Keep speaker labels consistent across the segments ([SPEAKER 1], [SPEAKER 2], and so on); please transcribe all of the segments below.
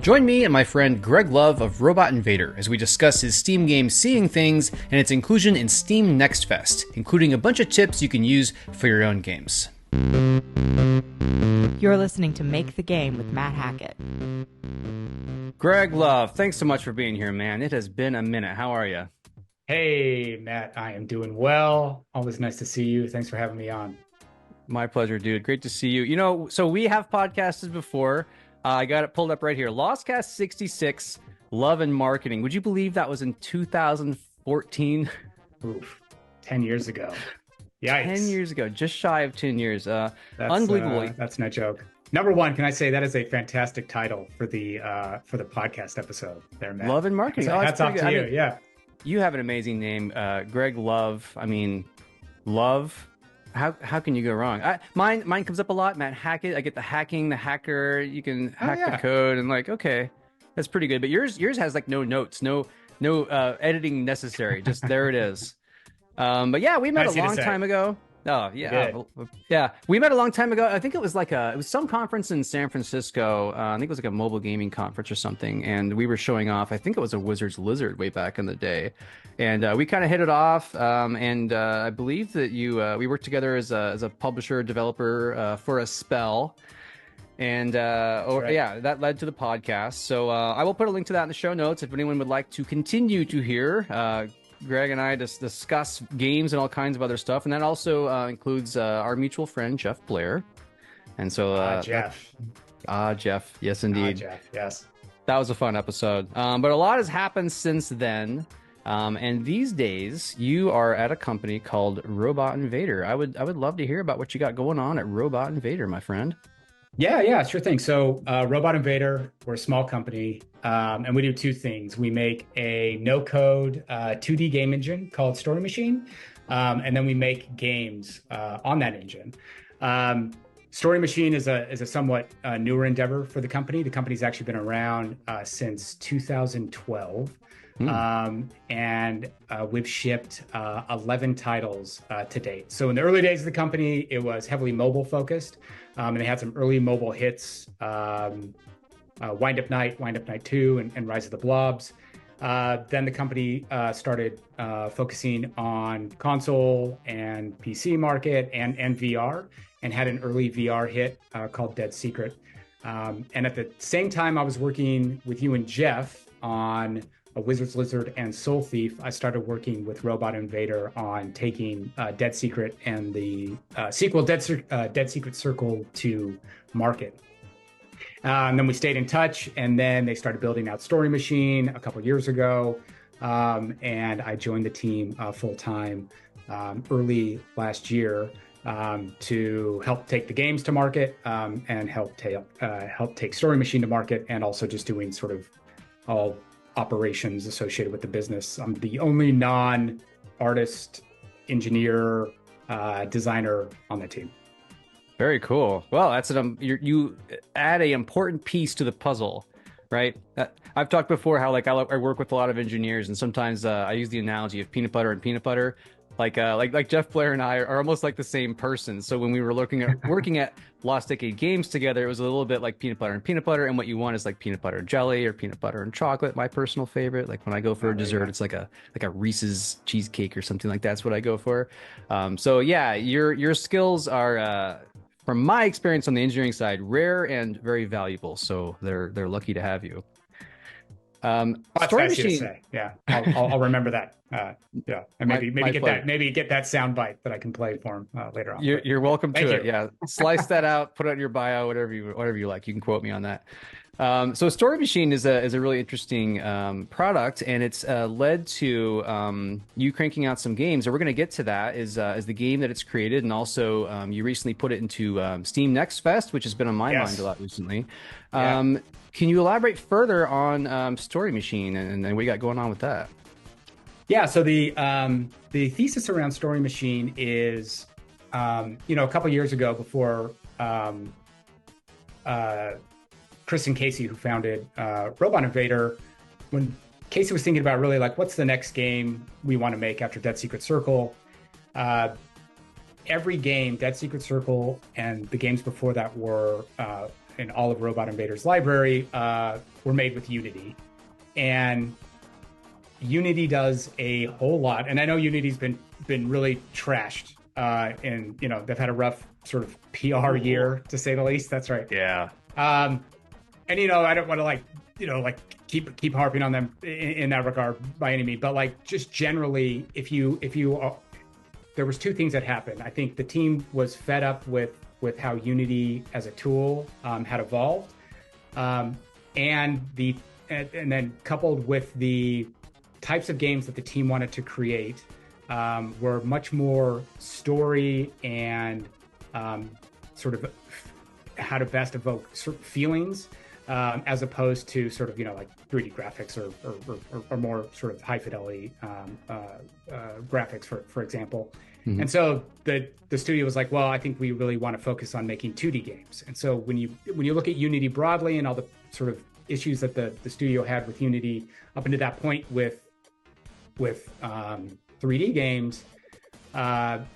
[SPEAKER 1] Join me and my friend Greg Love of Robot Invader as we discuss his Steam game Seeing Things and its inclusion in Steam Next Fest, including a bunch of tips you can use for your own games.
[SPEAKER 2] You're listening to Make the Game with Matt Hackett.
[SPEAKER 1] Greg Love, thanks so much for being here, man. It has been a minute. How are you?
[SPEAKER 3] Hey, Matt, I am doing well. Always nice to see you. Thanks for having me on.
[SPEAKER 1] My pleasure, dude. Great to see you. You know, so we have podcasted before. I got it pulled up right here. Lostcast 66, Love and Marketing. Would you believe that was in 2014?
[SPEAKER 3] Oof, 10 years ago. Yikes.
[SPEAKER 1] 10 years ago, just shy of 10 years. Unbelievable.
[SPEAKER 3] That's no joke. Number one, can I say that is a fantastic title for the podcast episode there, Matt.
[SPEAKER 1] Love and Marketing.
[SPEAKER 3] Hats off to you. Yeah.
[SPEAKER 1] You have an amazing name, Greg Love. I mean, Love. How can you go wrong? Mine comes up a lot. Matt Hackett. I get the hacking, the hacker. You can hack the code, and like, okay, that's pretty good. But yours has like no notes, no editing necessary. Just there it is. But yeah, we met a long time ago. Oh yeah, yeah. We met a long time ago. I think it was like it was some conference in San Francisco. I think it was like a mobile gaming conference or something. And we were showing off. I think it was a Wizard's Lizard way back in the day, and we kind of hit it off. And I believe that we worked together as a publisher developer for a spell. And right. Yeah, that led to the podcast. So I will put a link to that in the show notes if anyone would like to continue to hear. Greg and I just discuss games and all kinds of other stuff, and that also includes our mutual friend Jeff Blair. And so,
[SPEAKER 3] Jeff,
[SPEAKER 1] yes, indeed,
[SPEAKER 3] Jeff, yes,
[SPEAKER 1] that was a fun episode. But a lot has happened since then, and these days you are at a company called Robot Invader. I would love to hear about what you got going on at Robot Invader, my friend.
[SPEAKER 3] Yeah, sure thing. So Robot Invader, we're a small company, and we do two things. We make a no-code 2D game engine called Story Machine, and then we make games on that engine. Story Machine is a somewhat newer endeavor for the company. The company's actually been around since 2012. And we've shipped 11 titles to date. So in the early days of the company, it was heavily mobile focused, and they had some early mobile hits, Wind Up Night 2, and Rise of the Blobs. Then the company started focusing on console and PC market and VR, and had an early VR hit called Dead Secret. And at the same time, I was working with you and Jeff on a Wizard's Lizard and Soul Thief. I started working with Robot Invader on taking Dead Secret and the sequel Dead Secret Circle to market. And then we stayed in touch, and then they started building out Story Machine a couple years ago, and I joined the team full-time early last year to help take the games to market, and help take Story Machine to market, and also just doing sort of all operations associated with the business. I'm the only non-artist, engineer, designer on the team.
[SPEAKER 1] Very cool. Well, that's you add an important piece to the puzzle, right? I've talked before how like I work with a lot of engineers, and sometimes I use the analogy of peanut butter and peanut butter. Like Jeff Blair and I are almost like the same person. So when we were working at Lost Decade Games together, it was a little bit like peanut butter and peanut butter. And what you want is like peanut butter and jelly or peanut butter and chocolate. My personal favorite. Like when I go for a dessert, it's like a Reese's cheesecake or something like that's what I go for. So yeah, your skills are, from my experience on the engineering side, rare and very valuable. So they're lucky to have you.
[SPEAKER 3] Story Machine. To say. Yeah, I'll remember that. Yeah, and maybe get that sound bite that I can play for him later on.
[SPEAKER 1] You're welcome to it. Yeah, slice that out, put it in your bio, whatever you like. You can quote me on that. So Story Machine is a really interesting product, and it's led to you cranking out some games. And we're going to get to that. Is the game that it's created, and also you recently put it into Steam Next Fest, which has been on my mind a lot recently. Can you elaborate further on Story Machine and what you got going on with that?
[SPEAKER 3] Yeah, so the thesis around Story Machine is, a couple years ago, before Chris and Casey, who founded Robot Invader, when Casey was thinking about really like, what's the next game we want to make after Dead Secret Circle? Every game, Dead Secret Circle and the games before that, were in all of Robot Invader's library were made with Unity. And Unity does a whole lot. And I know Unity's been really trashed. And, you know, they've had a rough sort of PR year, to say the least. That's right.
[SPEAKER 1] Yeah.
[SPEAKER 3] And, you know, I don't want to keep harping on them in that regard by any means. But like, just generally, if you there was two things that happened. I think the team was fed up with how Unity as a tool had evolved, and then coupled with the types of games that the team wanted to create were much more story and sort of how to best evoke certain feelings as opposed to sort of, you know, like 3D graphics or more sort of high fidelity graphics, for example. Mm-hmm. And so the studio was like, well, I think we really want to focus on making 2D games. And so when you look at Unity broadly and all the sort of issues that the studio had with Unity up until that point with 3D games, and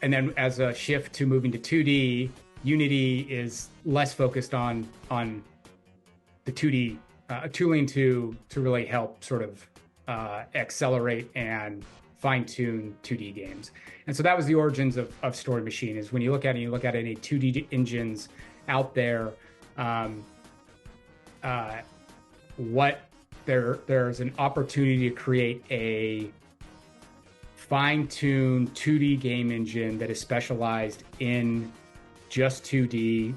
[SPEAKER 3] then as a shift to moving to 2D, Unity is less focused on the 2D tooling to really help sort of accelerate and fine-tune 2D games. And so that was the origins of Story Machine. Is when you look at any 2D engines out there, there's an opportunity to create a fine-tuned 2D game engine that is specialized in just 2D,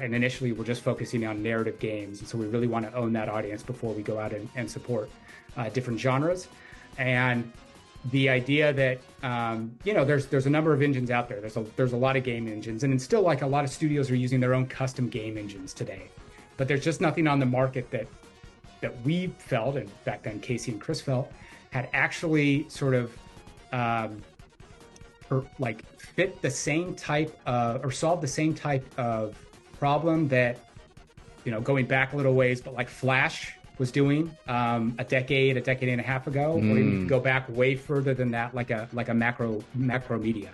[SPEAKER 3] and initially we're just focusing on narrative games. And so we really want to own that audience before we go out and support different genres. And the idea that, there's a number of engines out there. There's a lot of game engines, and it's still like a lot of studios are using their own custom game engines today. But there's just nothing on the market that we felt, and back then Casey and Chris felt, had actually sort of fit the same type or solve the same type of problem that, you know, going back a little ways, but like Flash was doing a decade and a half ago, or even you could go back way further than that, like a Macromedia.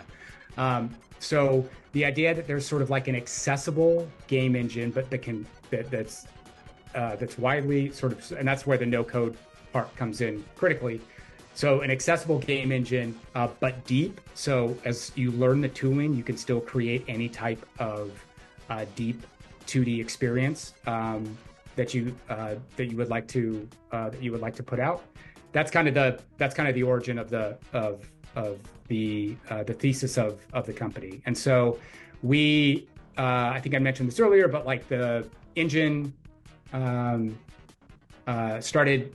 [SPEAKER 3] So the idea that there's sort of like an accessible game engine, but that's widely sort of, and that's where the no code part comes in critically. So an accessible game engine, but deep. So as you learn the tooling, you can still create any type of deep 2D experience that you would like to put out. That's kind of the origin of the thesis of the company. And so we, I think I mentioned this earlier, but like the engine.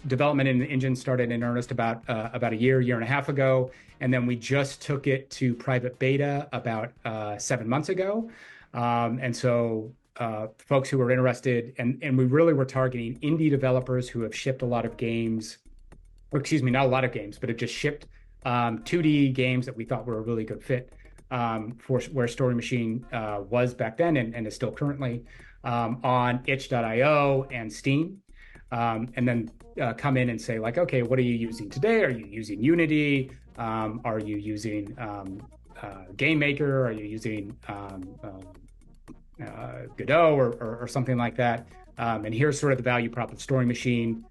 [SPEAKER 3] Development in the engine started in earnest about a year and a half ago, and then we just took it to private beta about 7 months ago. And so folks who are interested, and we really were targeting indie developers who have shipped a lot of games, or excuse me, not a lot of games, but have just shipped 2D games that we thought were a really good fit for where Story Machine was back then and is still currently on itch.io and Steam. And then come in and say like, okay, what are you using today? Are you using Unity? Are you using Game Maker? Are you using Godot or something like that? And here's sort of the value prop of Story Machine.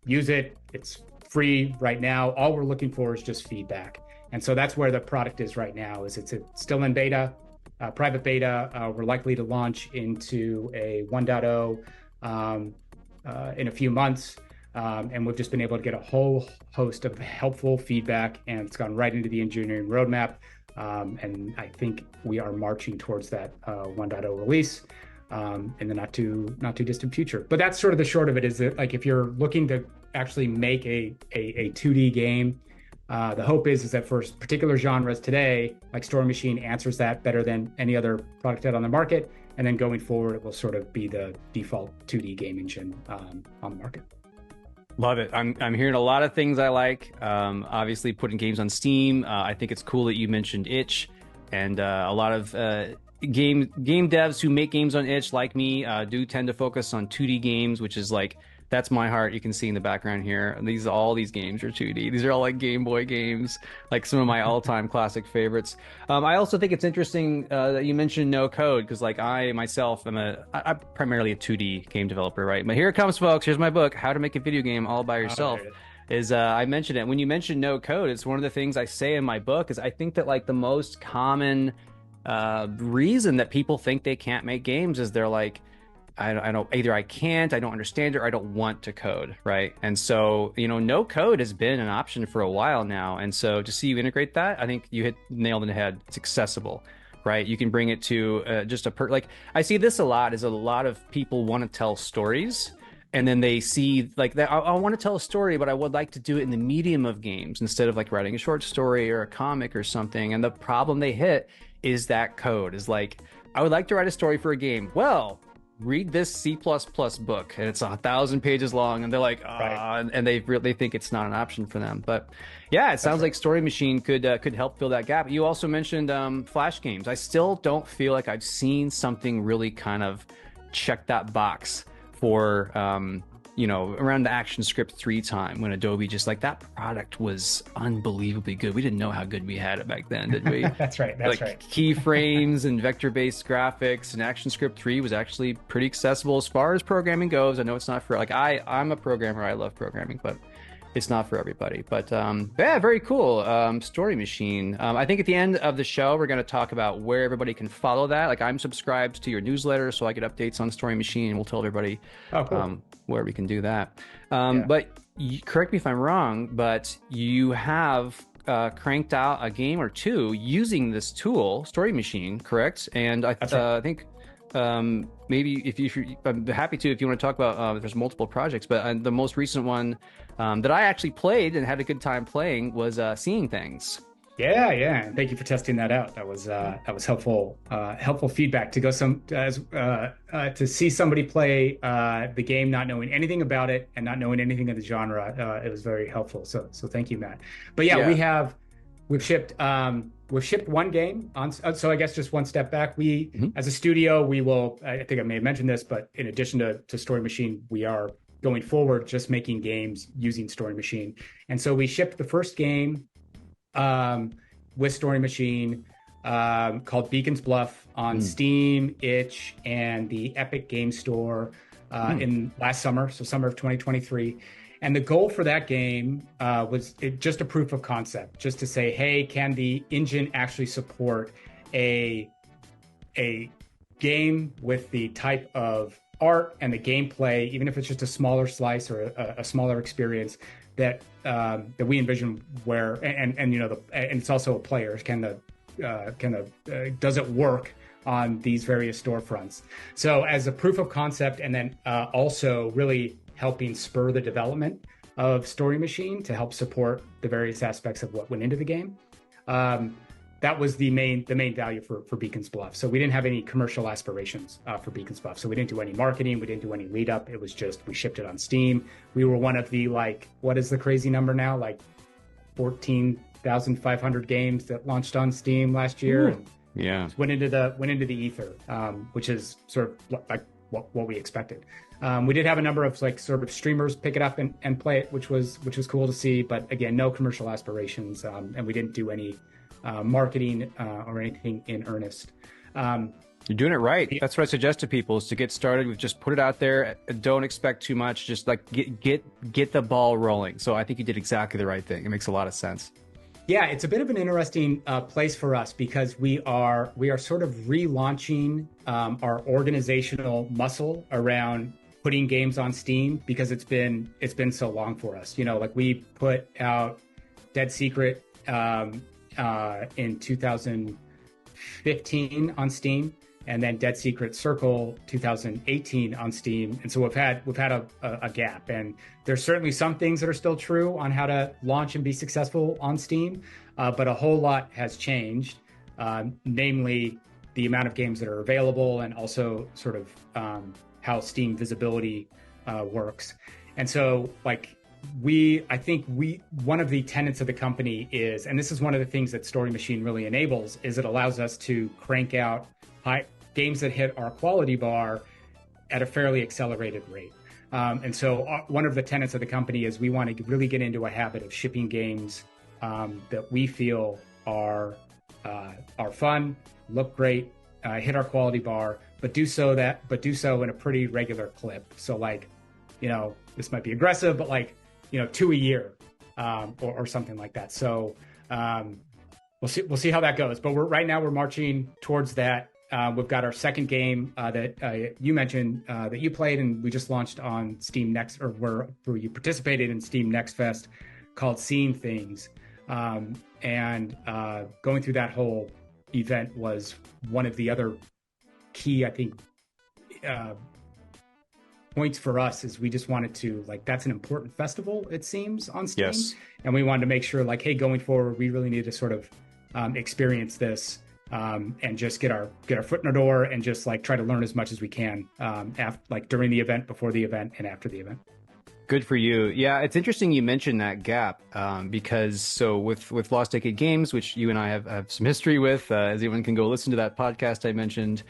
[SPEAKER 3] Use it. It's free right now. All we're looking for is just feedback. And so that's where the product is right now. It's still in beta, private beta. We're likely to launch into a 1.0 in a few months. And we've just been able to get a whole host of helpful feedback, and it's gone right into the engineering roadmap. And I think we are marching towards that 1.0 release in the not too distant future. But that's sort of the short of it, is that like if you're looking to actually make a 2D game, the hope is that for particular genres today, like Story Machine answers that better than any other product out on the market. And then going forward, it will sort of be the default 2D game engine on the market.
[SPEAKER 1] Love it. I'm hearing a lot of things I like. Obviously, putting games on Steam. I think it's cool that you mentioned itch, and a lot of game devs who make games on itch, like me, do tend to focus on 2D games, which is like That's my heart. You can see in the background here. All these games are 2D. These are all like Game Boy games, like some of my all-time classic favorites. I also think it's interesting that you mentioned no code because, like, I myself am I'm primarily a 2D game developer, right? But here it comes, folks. Here's my book, How to Make a Video Game All by Yourself. I mentioned it when you mentioned no code. It's one of the things I say in my book. Is I think that like the most common reason that people think they can't make games is they're like, I don't either I can't, I don't understand it, or I don't want to code, right? And so, no code has been an option for a while now. And so to see you integrate that, I think you hit nailed in the head. It's accessible, right? You can bring it to just like I see this a lot is a lot of people want to tell stories. And then they see like that I want to tell a story, but I would like to do it in the medium of games instead of like writing a short story or a comic or something. And the problem they hit is that code is like, I would like to write a story for a game. Well, read this C++ book, and it's 1,000 pages long, and they're like, right. And they think it's not an option for them. But yeah, it sounds like Story Machine could help fill that gap. You also mentioned Flash games. I still don't feel like I've seen something really kind of check that box for around the ActionScript 3 time when Adobe just like that product was unbelievably good. We didn't know how good we had it back then, did we?
[SPEAKER 3] That's right.
[SPEAKER 1] Keyframes and vector-based graphics, and ActionScript 3 was actually pretty accessible as far as programming goes. I know it's not for like I'm a programmer. I love programming, but it's not for everybody. But yeah, very cool. Story Machine. I think at the end of the show, we're going to talk about where everybody can follow that. Like I'm subscribed to your newsletter, so I get updates on Story Machine, and we'll tell everybody where we can do that. But correct me if I'm wrong, but you have cranked out a game or two using this tool, Story Machine, correct? And I think maybe I'm happy to if you want to talk about there's multiple projects, but the most recent one that I actually played and had a good time playing was Seeing Things.
[SPEAKER 3] Yeah. Thank you for testing that out. That was helpful feedback to go to see somebody play the game not knowing anything about it and not knowing anything of the genre. It was very helpful. So thank you, Matt. But we've shipped one game on. So I guess just one step back. We as a studio, we will. I think I may have mentioned this, but in addition to Story Machine, we are going forward just making games using Story Machine. And so we shipped the first game with Story Machine called Beacon's Bluff on Steam, itch, and the Epic Game Store in last summer, so summer of 2023. And the goal for that game was just a proof of concept, just to say, hey, can the engine actually support a game with the type of art and the gameplay, even if it's just a smaller slice or a smaller experience that we envision, where and it's also a player does it work on these various storefronts. So as a proof of concept, and then also really helping spur the development of Story Machine to help support the various aspects of what went into the game. That was the main value for Beacon's Bluff. So we didn't have any commercial aspirations for Beacon's Bluff. So we didn't do any marketing. We didn't do any lead up. It was just, we shipped it on Steam. We were one of the, like, what is the crazy number now? Like 14,500 games that launched on Steam last year. And went into the ether, which is sort of like what we expected. We did have a number of like sort of streamers pick it up and play it, which was cool to see. But again, no commercial aspirations, and we didn't do any marketing or anything in earnest.
[SPEAKER 1] You're doing it right. That's what I suggest to people, is to get started with just put it out there. Don't expect too much. Just like get the ball rolling. So I think you did exactly the right thing. It makes a lot of sense.
[SPEAKER 3] Yeah, it's a bit of an interesting place for us because we are sort of relaunching our organizational muscle around putting games on Steam, because it's been so long for us. Like we put out Dead Secret in 2015 on Steam, and then Dead Secret Circle 2018 on Steam. And so we've had a gap, and there's certainly some things that are still true on how to launch and be successful on Steam, but a whole lot has changed, namely the amount of games that are available, and also sort of how Steam visibility works. And so one of the tenets of the company is, and this is one of the things that Story Machine really enables, is it allows us to crank out games that hit our quality bar at a fairly accelerated rate. And so one of the tenets of the company is we want to really get into a habit of shipping games that we feel are fun, look great, hit our quality bar, but do so in a pretty regular clip. So like, this might be aggressive, but like, 2 a year, or something like that. So we'll see how that goes. But right now we're marching towards that. We've got our second game that you mentioned that you played, and we just launched on Steam Next, or where you participated in Steam Next Fest, called Seeing Things. And going through that whole event was one of the other key, I think, points for us. Is we just wanted to, like, that's an important festival, it seems, on Steam.
[SPEAKER 1] Yes.
[SPEAKER 3] And we wanted to make sure, like, hey, going forward, we really need to sort of experience this. And just get our foot in the door and just like try to learn as much as we can, like during the event, before the event, and after the event.
[SPEAKER 1] Good for you. Yeah, it's interesting you mentioned that gap, because so with Lost Decade Games, which you and I have some history with, as anyone can go listen to that podcast I mentioned,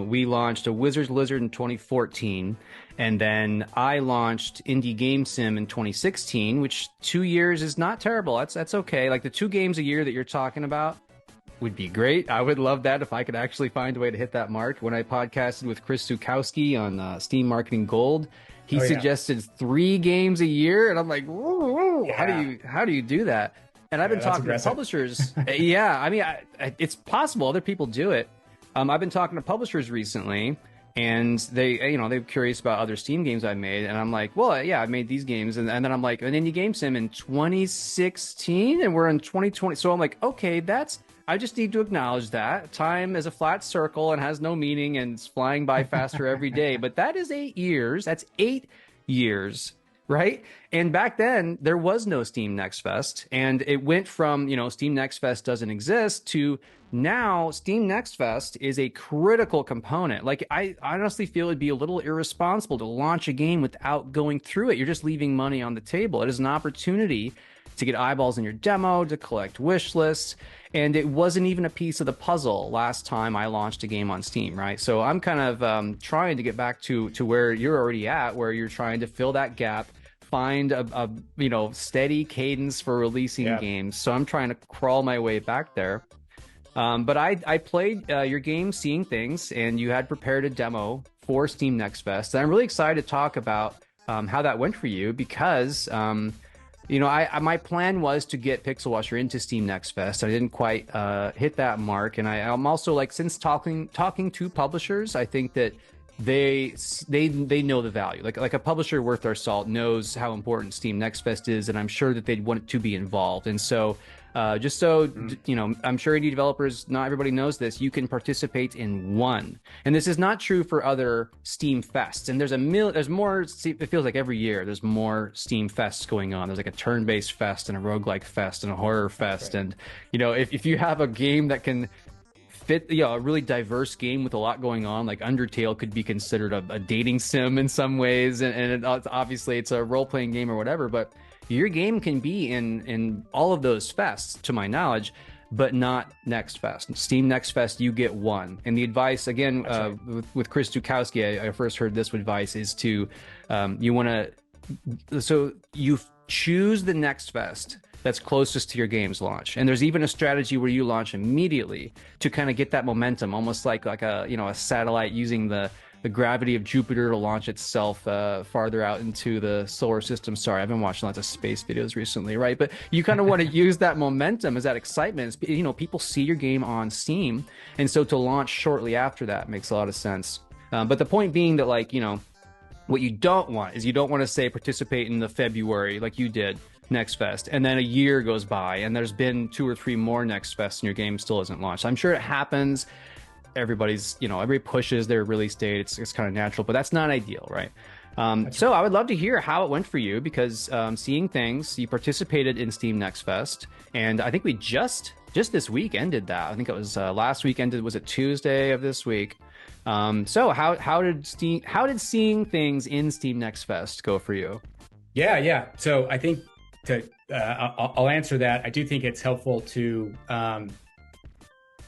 [SPEAKER 1] we launched a Wizard's Lizard in 2014, and then I launched Indie Game Sim in 2016, which 2 years is not terrible. That's okay. Like the 2 games a year that you're talking about would be great. I would love that if I could actually find a way to hit that mark. When I podcasted with Chris Zukowski on Steam Marketing Gold, he suggested 3 games a year, and I'm like, whoa, yeah. How do you do that? And I've been talking to publishers. Yeah, I mean, it's possible other people do it. I've been talking to publishers recently, and they're curious about other Steam games I've made, and I'm like, well, yeah, I made these games, and then I'm like, an Indie Game Sim in 2016, and we're in 2020, so I'm like, okay, I just need to acknowledge that time is a flat circle and has no meaning and it's flying by faster every day. But that is 8 years. That's 8 years, right? And back then there was no Steam Next Fest, and it went from, Steam Next Fest doesn't exist to now Steam Next Fest is a critical component. Like, I honestly feel it'd be a little irresponsible to launch a game without going through it. You're just leaving money on the table. It is an opportunity to get eyeballs in your demo, to collect wish lists. And it wasn't even a piece of the puzzle last time I launched a game on Steam, right? So I'm kind of trying to get back to where you're already at, where you're trying to fill that gap, find a steady cadence for releasing games. So I'm trying to crawl my way back there. But I played your game, Seeing Things, and you had prepared a demo for Steam Next Fest. And I'm really excited to talk about how that went for you, because my plan was to get Pixel Washer into Steam Next Fest. I didn't quite hit that mark, and I'm also, like, since talking to publishers, I think that they know the value. Like a publisher worth their salt knows how important Steam Next Fest is, and I'm sure that they'd want to be involved. And so, I'm sure indie developers, not everybody knows this, you can participate in one. And this is not true for other Steam Fests. And there's more, it feels like every year there's more Steam Fests going on. There's like a turn-based fest and a roguelike fest and a horror fest. Right. And, if you have a game that can fit, a really diverse game with a lot going on, like Undertale could be considered a dating sim in some ways. And obviously it's a role-playing game or whatever, but your game can be in all of those fests, to my knowledge, but not Next Fest. Steam Next Fest, you get one. And the advice, again, with Chris Zukowski, I first heard this advice is to, you choose the Next Fest that's closest to your game's launch. And there's even a strategy where you launch immediately to kind of get that momentum, almost like a satellite using the gravity of Jupiter to launch itself farther out into the solar system. Sorry, I've been watching lots of space videos recently, right? But you kind of want to use that momentum as that excitement. People see your game on Steam, and so to launch shortly after that makes a lot of sense. But the point being that, what you don't want is you don't want to say participate in the February like you did Next Fest, and then a year goes by and there's been 2 or 3 more Next Fests and your game still isn't launched. I'm sure it happens. Everybody pushes their release date. It's kind of natural, but that's not ideal, right? So I would love to hear how it went for you, because Seeing Things, you participated in Steam Next Fest, and I think we just this week ended that. I think it was last week ended. Was it Tuesday of this week? So how did Seeing Things in Steam Next Fest go for you?
[SPEAKER 3] Yeah. So I think I'll answer that. I do think it's helpful to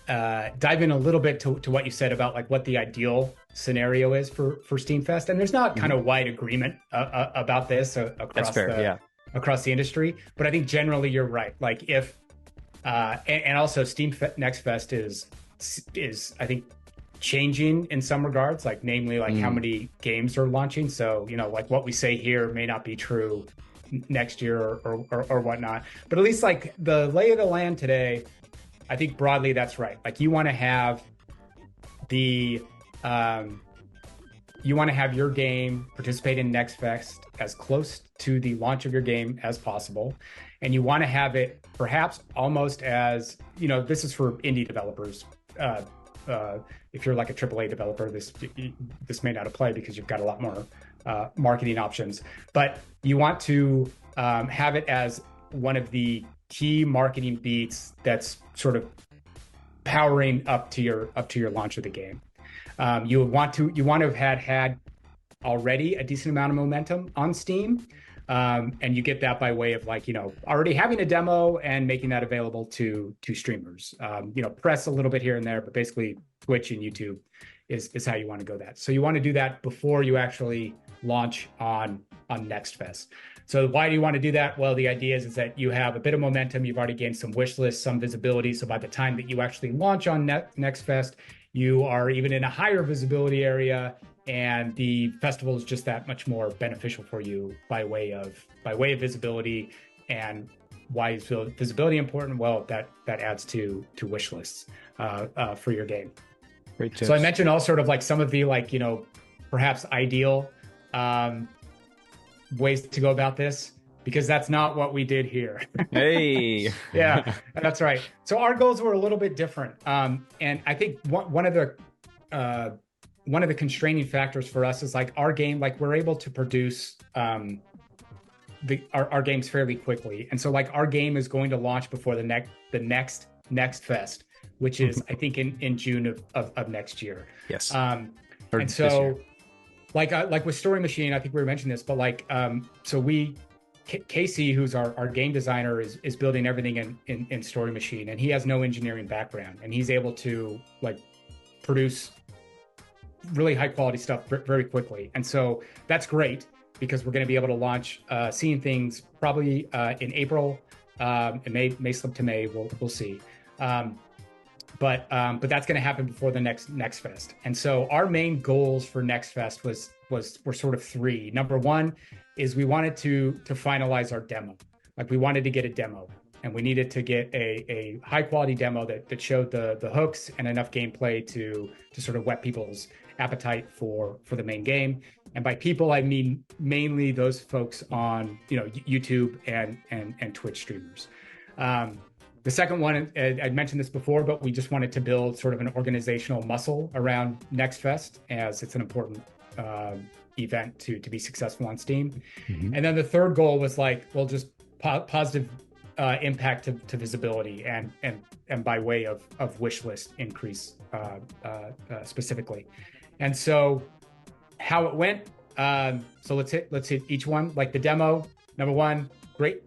[SPEAKER 3] dive in a little bit to what you said about like what the ideal scenario is for Steam Fest, and there's not kind of wide agreement about this
[SPEAKER 1] That's fair, yeah.
[SPEAKER 3] across the industry, but I think generally you're right. Like if and also Next Fest is I think changing in some regards, like namely like how many games are launching. So like what we say here may not be true next year or whatnot, but at least like the lay of the land today, I think broadly that's right. Like you want to have your game participate in Next Fest as close to the launch of your game as possible, and you want to have it perhaps almost as this is for indie developers. If you're like a AAA developer, this may not apply because you've got a lot more marketing options. But you want to have it as one of the key marketing beats that's sort of powering up to your launch of the game. You want to have had already a decent amount of momentum on Steam, and you get that by way of like already having a demo and making that available to streamers. Press a little bit here and there, but basically Twitch and YouTube is how you want to go that. So you want to do that before you actually launch on Next Fest. So why do you want to do that? Well, the idea is that you have a bit of momentum. You've already gained some wish lists, some visibility. So by the time that you actually launch on Next Fest, you are even in a higher visibility area, and the festival is just that much more beneficial for you by way of visibility. And why is visibility important? Well, that adds to wish lists for your game.
[SPEAKER 1] Great tips.
[SPEAKER 3] So I mentioned all sort of like some of the perhaps ideal ways to go about this, because that's not what we did here.
[SPEAKER 1] Hey.
[SPEAKER 3] Yeah, that's right. So our goals were a little bit different. And I think one of the constraining factors for us is like our game, like we're able to produce our games fairly quickly. And so like our game is going to launch before the next Fest, which is I think in June of next year.
[SPEAKER 1] Yes.
[SPEAKER 3] And so like with Story Machine, I think we mentioned this, but like so Casey, who's our game designer, is building everything in Story Machine, and he has no engineering background, and he's able to like produce really high quality stuff very quickly. And so that's great because we're going to be able to launch Seeing Things probably in April. It may slip to May. We'll see. But that's going to happen before the next Fest. And so our main goals for Next Fest were sort of three. Number one is we wanted to finalize our demo. Like we wanted to get a demo, and we needed to get a high quality demo that showed the hooks and enough gameplay to sort of whet people's appetite for the main game. And by people, I mean mainly those folks on YouTube and Twitch streamers. The second one, I'd mentioned this before, but we just wanted to build sort of an organizational muscle around Next Fest, as it's an important event to be successful on Steam. Mm-hmm. And then the third goal was like, well, just positive impact to visibility and by way of wish list increase specifically. And so how it went. So let's hit each one. Like the demo, number one, great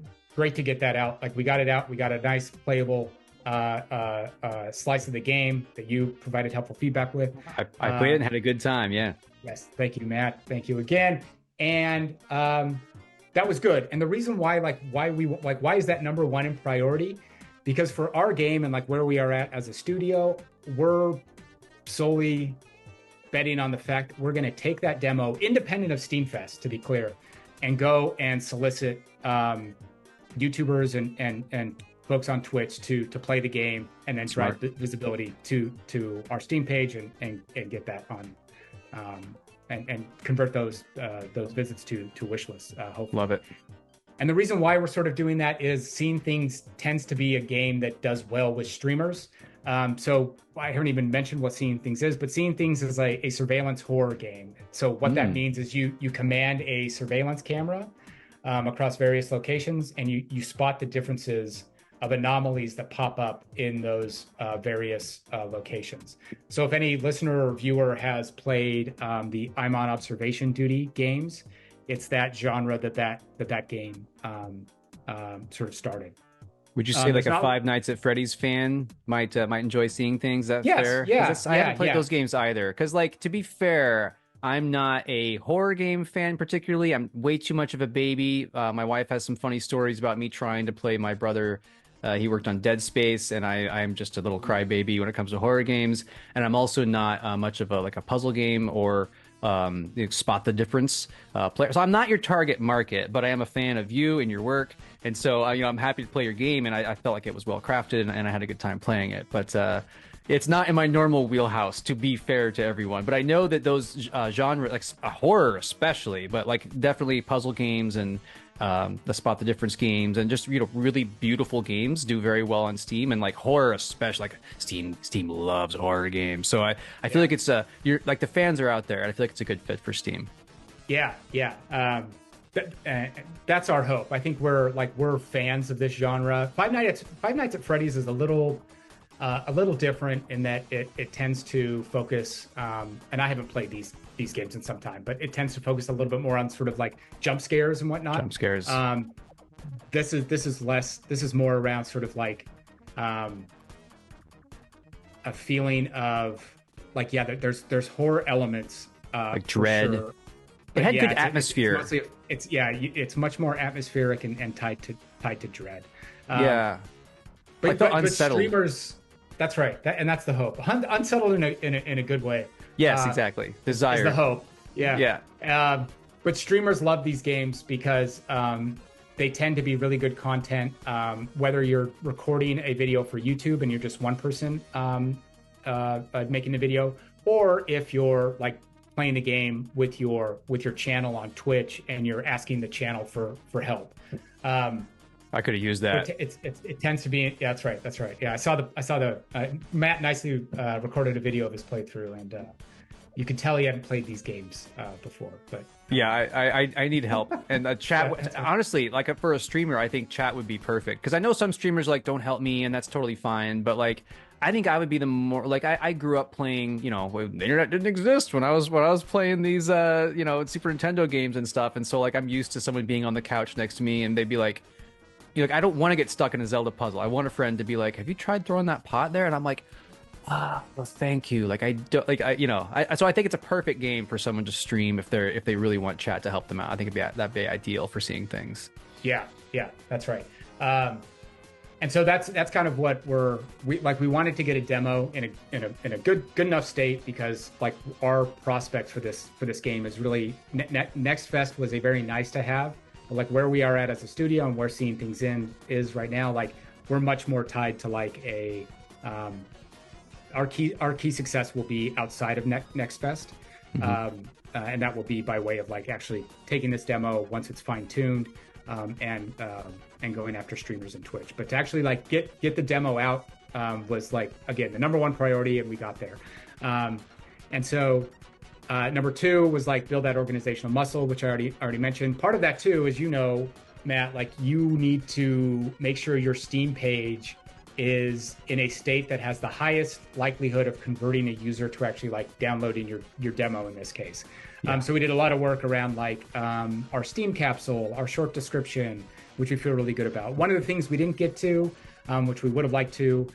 [SPEAKER 3] to get that out. Like we got it out. We got a nice playable slice of the game that you provided helpful feedback with.
[SPEAKER 1] I played it and had a good time. Yeah.
[SPEAKER 3] Yes. Thank you, Matt. Thank you again. And that was good. And the reason why is that number one in priority? Because for our game and like where we are at as a studio, we're solely betting on the fact that we're going to take that demo, independent of Steam Fest, to be clear, and go and solicit YouTubers and folks on Twitch to play the game, and then drive visibility to our Steam page and get that on and convert those visits to wish lists. Hopefully.
[SPEAKER 1] Love it.
[SPEAKER 3] And the reason why we're sort of doing that is Seeing Things tends to be a game that does well with streamers. So I haven't even mentioned what Seeing Things is, but Seeing Things is a surveillance horror game. So what that means is you command a surveillance camera across various locations, and you spot the differences of anomalies that pop up in those various locations. So if any listener or viewer has played the I'm on Observation Duty games, it's that genre that game sort of started.
[SPEAKER 1] Would you say like
[SPEAKER 3] There's
[SPEAKER 1] a
[SPEAKER 3] not.
[SPEAKER 1] Five Nights at Freddy's fan might enjoy seeing things? Is that
[SPEAKER 3] Yes,
[SPEAKER 1] fair? 'Cause
[SPEAKER 3] yeah,
[SPEAKER 1] I haven't
[SPEAKER 3] yeah,
[SPEAKER 1] played
[SPEAKER 3] yeah.
[SPEAKER 1] those games either. Because like to be fair, I'm not a horror game fan particularly. I'm way too much of a baby. My wife has some funny stories about me trying to play my brother. He worked on Dead Space, and I'm just a little crybaby when it comes to horror games. And I'm also not much of a like a puzzle game or spot the difference player. So I'm not your target market, but I am a fan of you and your work. And so, I'm happy to play your game, and I felt like it was well crafted, and I had a good time playing it. But it's not in my normal wheelhouse, to be fair to everyone. But I know that those genre, like horror especially, but like definitely puzzle games and the spot the difference games and just really beautiful games do very well on Steam, and like horror especially. Like Steam loves horror games, so I feel like it's you're like the fans are out there, and I feel like it's a good fit for Steam.
[SPEAKER 3] Yeah, yeah. That's our hope. I think we're fans of this genre. Five Nights at Freddy's is a little different in that it tends to focus. And I haven't played these games in some time, but it tends to focus a little bit more on sort of like jump scares and whatnot.
[SPEAKER 1] Jump scares.
[SPEAKER 3] This is less. This is more around sort of like a feeling of like there's horror elements
[SPEAKER 1] like dread.
[SPEAKER 3] Sure.
[SPEAKER 1] It had good atmosphere.
[SPEAKER 3] It's much more atmospheric and tied to dread.
[SPEAKER 1] Yeah,
[SPEAKER 3] but
[SPEAKER 1] unsettled.
[SPEAKER 3] Streamers, that's right, and that's the hope. Unsettled in a good way.
[SPEAKER 1] Yes, exactly. Desire
[SPEAKER 3] is the hope. Yeah,
[SPEAKER 1] yeah.
[SPEAKER 3] But streamers love these games because they tend to be really good content. Whether you're recording a video for YouTube and you're just one person making the video, or if you're like playing the game with your channel on Twitch and you're asking the channel for help.
[SPEAKER 1] I could have used that.
[SPEAKER 3] It tends to be. Yeah, that's right. Yeah, I saw the Matt nicely recorded a video of his playthrough, and you could tell he hadn't played these games before. But
[SPEAKER 1] yeah, I need help, and chat. Honestly, like for a streamer, I think chat would be perfect because I know some streamers like don't help me, and that's totally fine. But like, I think I would be the more like I grew up playing. The internet didn't exist when I was playing these Super Nintendo games and stuff, and so like I'm used to someone being on the couch next to me, and they'd be like. I don't want to get stuck in a Zelda puzzle. I want a friend to be like, "Have you tried throwing that pot there?" And I'm like, well, thank you. Like I don't so I think it's a perfect game for someone to stream if they really want chat to help them out. I think that'd be ideal for seeing things.
[SPEAKER 3] Yeah, that's right. And so that's kind of what we wanted to get a demo in a good enough state because like our prospects for this game is really Next Fest was a very nice to have. Like where we are at as a studio and where seeing things is right now, like we're much more tied to like our key success will be outside of Next Fest. Mm-hmm. And that will be by way of like actually taking this demo once it's fine tuned and going after streamers and Twitch. But to actually like get the demo out was like, again, the number one priority, and we got there. And so number two was like build that organizational muscle, which I already mentioned. Part of that too is, Matt, like you need to make sure your Steam page is in a state that has the highest likelihood of converting a user to actually like downloading your demo in this case. Yeah. So we did a lot of work around like our Steam capsule, our short description, which we feel really good about. One of the things we didn't get to, which we would have liked to,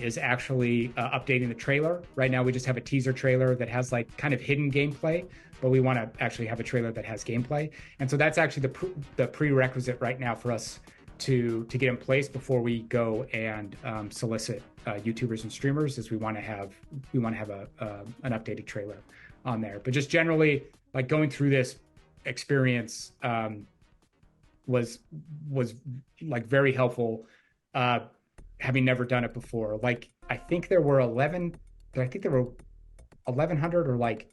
[SPEAKER 3] is actually updating the trailer. Right now, we just have a teaser trailer that has like kind of hidden gameplay, but we want to actually have a trailer that has gameplay. And so that's actually the prerequisite right now for us to get in place before we go and solicit YouTubers and streamers. Is we want to have an updated trailer on there. But just generally, like going through this experience was like very helpful. Having never done it before. Like I think there were 1,100 or like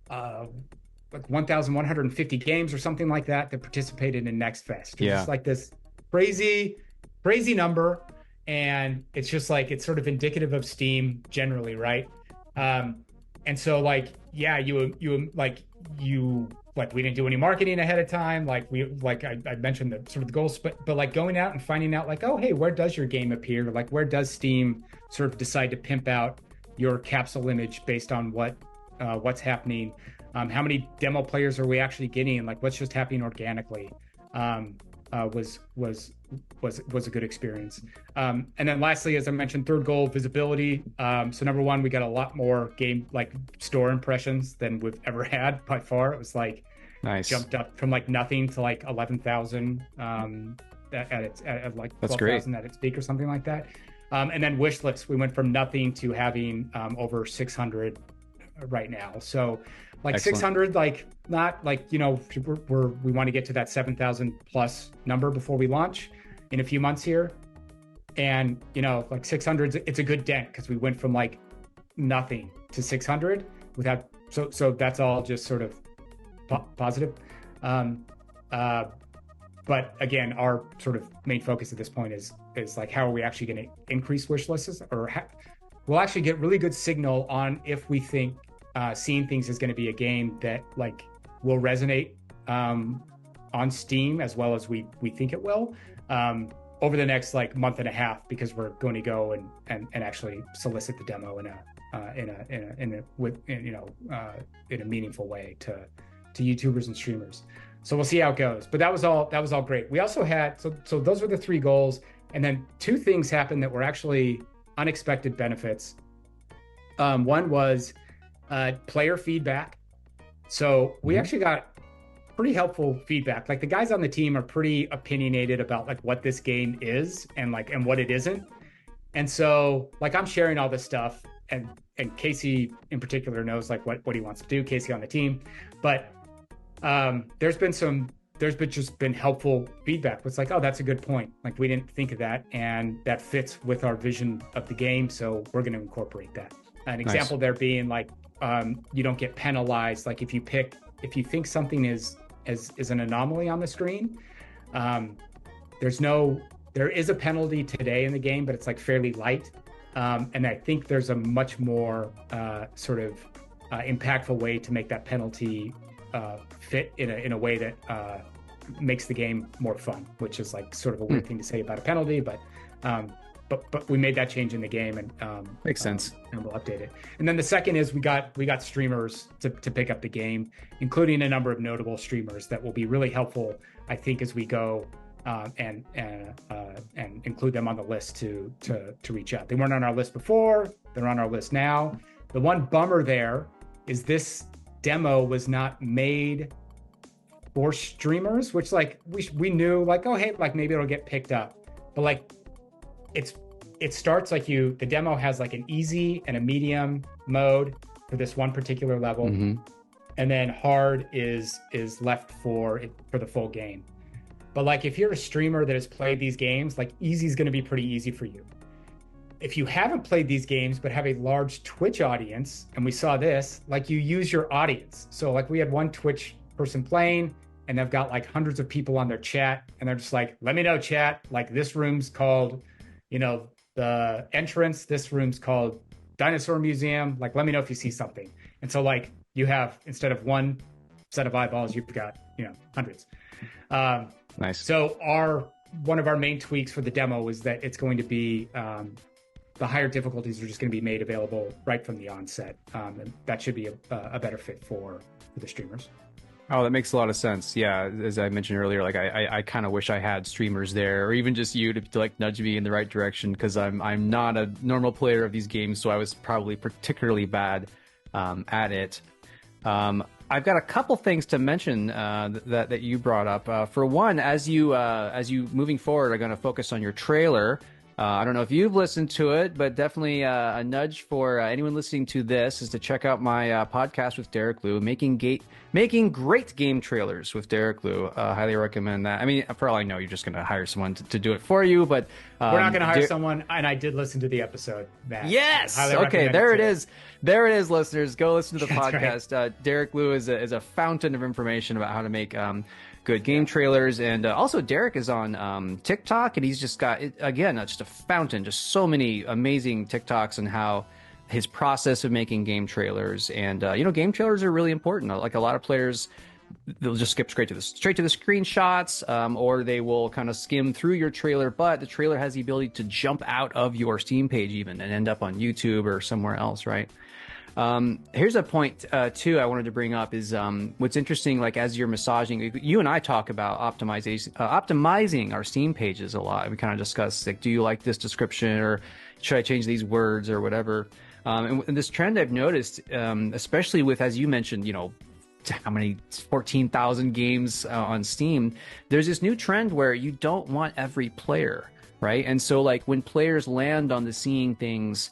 [SPEAKER 3] 1,150 games or something like that participated in Next Fest. It's just like this crazy number, and it's just like it's sort of indicative of Steam generally, right? And so like we didn't do any marketing ahead of time. Like I mentioned the sort of the goals, but like going out and finding out like, oh, hey, where does your game appear? Like where does Steam sort of decide to pimp out your capsule image based on what's happening? How many demo players are we actually getting? Like what's just happening organically? was a good experience. And then lastly, as I mentioned, third goal, visibility. So number one, we got a lot more game like store impressions than we've ever had by far. It was like
[SPEAKER 1] nice,
[SPEAKER 3] jumped up from like nothing to like 11,000 at like 12,000 at its peak or something like that. And then wish lists, we went from nothing to having over 600 right now. So like excellent. 600, like not like, you know, we want to get to that 7,000 plus number before we launch in a few months here. And, you know, like 600, it's a good dent because we went from like nothing to 600 without, so that's all just sort of positive. But again, our sort of main focus at this point is like, how are we actually going to increase wish lists, or we'll actually get really good signal on if we think Seeing Things is going to be a game that like will resonate on Steam as well as we think it will over the next like month and a half, because we're going to go and actually solicit the demo in a meaningful way to YouTubers and streamers. So we'll see how it goes. But that was all great. We also had so those were the three goals, and then two things happened that were actually unexpected benefits. One was player feedback. So we actually got pretty helpful feedback. Like the guys on the team are pretty opinionated about like what this game is and what it isn't. And so like I'm sharing all this stuff, and Casey in particular knows like what he wants to do, Casey on the team. But there's been helpful feedback. It's like, oh, that's a good point. Like we didn't think of that, and that fits with our vision of the game. So we're going to incorporate that. An example there being like, you don't get penalized. Like if you think something is an anomaly on the screen, there is a penalty today in the game, but it's like fairly light. And I think there's a much more impactful way to make that penalty fit in a way that makes the game more fun, which is like sort of a weird thing to say about a penalty, but we made that change in the game, and
[SPEAKER 1] makes sense,
[SPEAKER 3] and we'll update it. And then the second is we got streamers to pick up the game, including a number of notable streamers that will be really helpful, I think, as we go and include them on the list to reach out. They weren't on our list before; they're on our list now. The one bummer there is this demo was not made for streamers, which like we knew like, oh hey, like maybe it'll get picked up, but like it starts like the demo has like an easy and a medium mode for this one particular level, and then hard is left for the full game. But like if you're a streamer that has played these games, like easy is going to be pretty easy for you. If you haven't played these games but have a large Twitch audience, and we saw this, like you use your audience. So like we had one Twitch person playing, and they've got like hundreds of people on their chat, and they're just like, let me know, chat, like this room's called, you know, the entrance, this room's called Dinosaur Museum, like let me know if you see something. And so like you have, instead of one set of eyeballs, you've got, you know, hundreds.
[SPEAKER 1] Nice.
[SPEAKER 3] So one of our main tweaks for the demo is that it's going to be the higher difficulties are just going to be made available right from the onset, and that should be a better fit for the streamers.
[SPEAKER 1] Oh, that makes a lot of sense. Yeah, as I mentioned earlier, like I kind of wish I had streamers there, or even just you to like nudge me in the right direction, because I'm not a normal player of these games, so I was probably particularly bad at it. I've got a couple things to mention that you brought up. For one, as you moving forward are going to focus on your trailer. I don't know if you've listened to it, but definitely a nudge for anyone listening to this is to check out my podcast with Derek Liu, making great game trailers with Derek Liu. Highly recommend that. I mean, for all I know, you're just going to hire someone to do it for you, but
[SPEAKER 3] we're not going to hire someone. And I did listen to the episode, Matt.
[SPEAKER 1] Yes. Okay. There it is. There it is, listeners. Go listen to the podcast. Right. Derek Liu is a fountain of information about how to make good game trailers, and also Derek is on TikTok, and he's just got just a fountain, just so many amazing TikToks on how his process of making game trailers. And game trailers are really important. Like a lot of players, they'll just skip straight to the screenshots, or they will kind of skim through your trailer, but the trailer has the ability to jump out of your Steam page even and end up on YouTube or somewhere else, right? Here's a point too I wanted to bring up is what's interesting, like as you're massaging, you and I talk about optimizing our Steam pages a lot. We kind of discuss like, do you like this description, or should I change these words or whatever? And this trend I've noticed, especially with, as you mentioned, how many 14,000 games on Steam, there's this new trend where you don't want every player, right? And so like when players land on the Seeing Things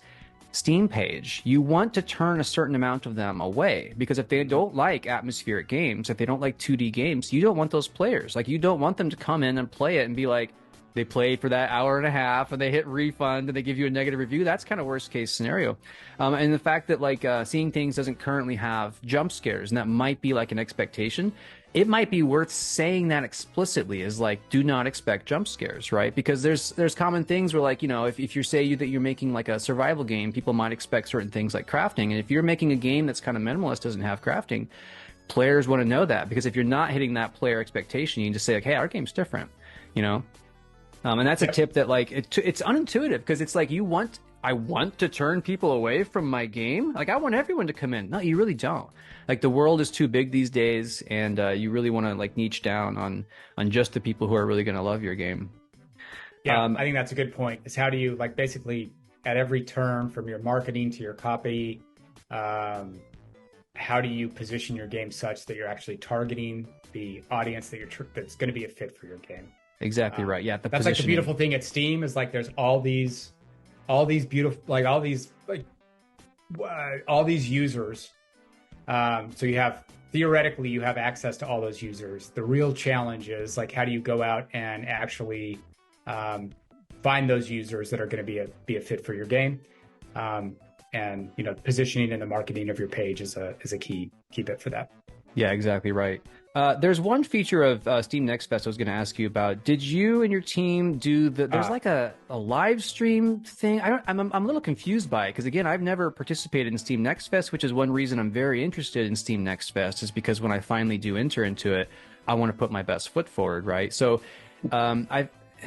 [SPEAKER 1] Steam page, you want to turn a certain amount of them away, because if they don't like atmospheric games, if they don't like 2D games, you don't want those players. Like you don't want them to come in and play it and be like, they played for that hour and a half and they hit refund and they give you a negative review. That's kind of worst case scenario. And the fact that like Seeing Things doesn't currently have jump scares, and that might be like an expectation. It might be worth saying that explicitly, is like, do not expect jump scares, right? Because there's common things where like, if you say that you're making like a survival game, people might expect certain things like crafting. And if you're making a game that's kind of minimalist, doesn't have crafting, players want to know that, because if you're not hitting that player expectation, you can just say like, hey, our game's different, and that's a tip that like it's unintuitive, because it's like I want to turn people away from my game. Like I want everyone to come in. No, you really don't. Like the world is too big these days, and you really want to like niche down on just the people who are really going to love your game.
[SPEAKER 3] Yeah, I think that's a good point. Is how do you like basically at every turn from your marketing to your copy, how do you position your game such that you're actually targeting the audience that's going to be a fit for your game?
[SPEAKER 1] Exactly right. Yeah,
[SPEAKER 3] that's like the beautiful thing at Steam is like there's all these beautiful like all these users. So you have theoretically you have access to all those users. The real challenge is like how do you go out and actually find those users that are going to be a fit for your game, and positioning and the marketing of your page is a key bit for that.
[SPEAKER 1] Yeah, exactly right. There's one feature of Steam Next Fest I was going to ask you about. Did you and your team do there's like a live stream thing? I'm a little confused by it, because again, I've never participated in Steam Next Fest, which is one reason I'm very interested in Steam Next Fest, is because when I finally do enter into it, I want to put my best foot forward, right? So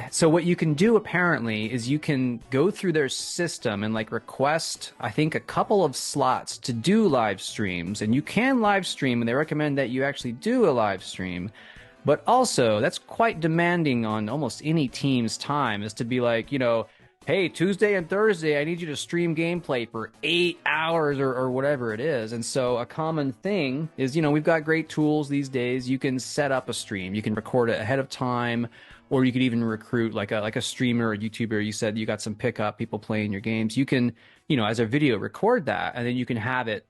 [SPEAKER 1] So what you can do apparently is you can go through their system and like request, I think, a couple of slots to do live streams, and you can live stream, and they recommend that you actually do a live stream. But also that's quite demanding on almost any team's time, is to be like, hey, Tuesday and Thursday, I need you to stream gameplay for 8 hours or whatever it is. And so a common thing is, we've got great tools these days. You can set up a stream, you can record it ahead of time, or you could even recruit like a streamer or YouTuber. You said you got some pickup people playing your games. You can, as a video record that, and then you can have it,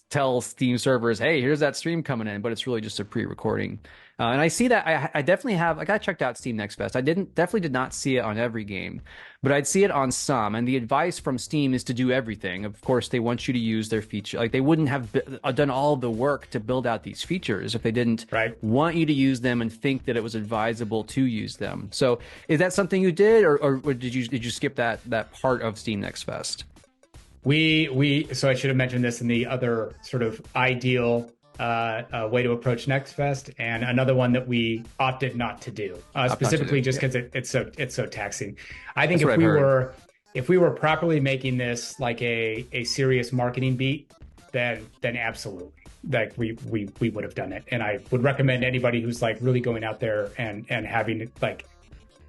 [SPEAKER 1] tell Steam servers, hey, here's that stream coming in, but it's really just a pre-recording. And I see that I definitely have. I got checked out Steam Next Fest. I definitely did not see it on every game, but I'd see it on some. And the advice from Steam is to do everything. Of course, they want you to use their feature. Like they wouldn't have done all the work to build out these features if they didn't want you to use them and think that it was advisable to use them. So, is that something you did, or did you skip that part of Steam Next Fest?
[SPEAKER 3] So I should have mentioned this in the other sort of ideal way to approach Next Fest, and another one that we opted not to do, specifically just because it's so taxing. I think if we were properly making this like a serious marketing beat, then absolutely, like we would have done it. And I would recommend anybody who's like really going out there and having like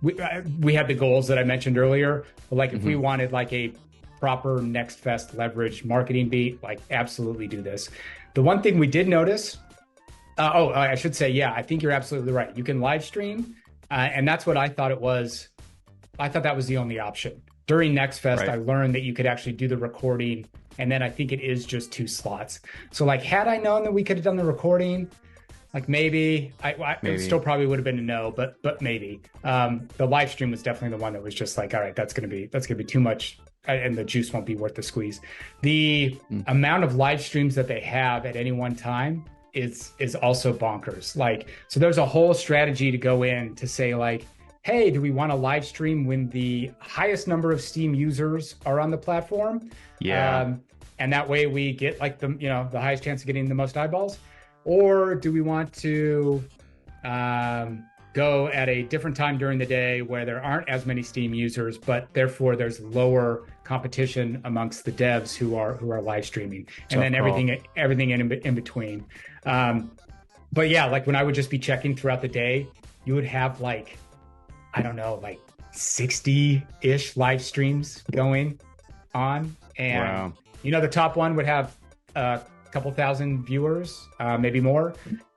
[SPEAKER 3] we had the goals that I mentioned earlier, but like if we wanted like a proper Next Fest leverage marketing beat, like absolutely do this. The one thing we did notice, I should say, yeah, I think you're absolutely right. You can live stream, and that's what I thought it was. I thought that was the only option. During Next Fest, I learned that you could actually do the recording, and then I think it is just 2 slots. So like, had I known that we could have done the recording, like maybe. It still probably would have been a no, but maybe. The live stream was definitely the one that was just like, all right, that's gonna be too much, and the juice won't be worth the squeeze. The amount of live streams that they have at any one time is also bonkers. Like, so there's a whole strategy to go in to say like, hey, do we want to live stream when the highest number of Steam users are on the platform? Yeah. And that way we get like the highest chance of getting the most eyeballs, or do we want to go at a different time during the day where there aren't as many Steam users, but therefore there's lower competition amongst the devs who are live streaming, and then everything in between. But yeah, like when I would just be checking throughout the day, you would have like, I don't know, like 60-ish live streams going on, and
[SPEAKER 1] wow.
[SPEAKER 3] The top one would have a couple thousand viewers, maybe more.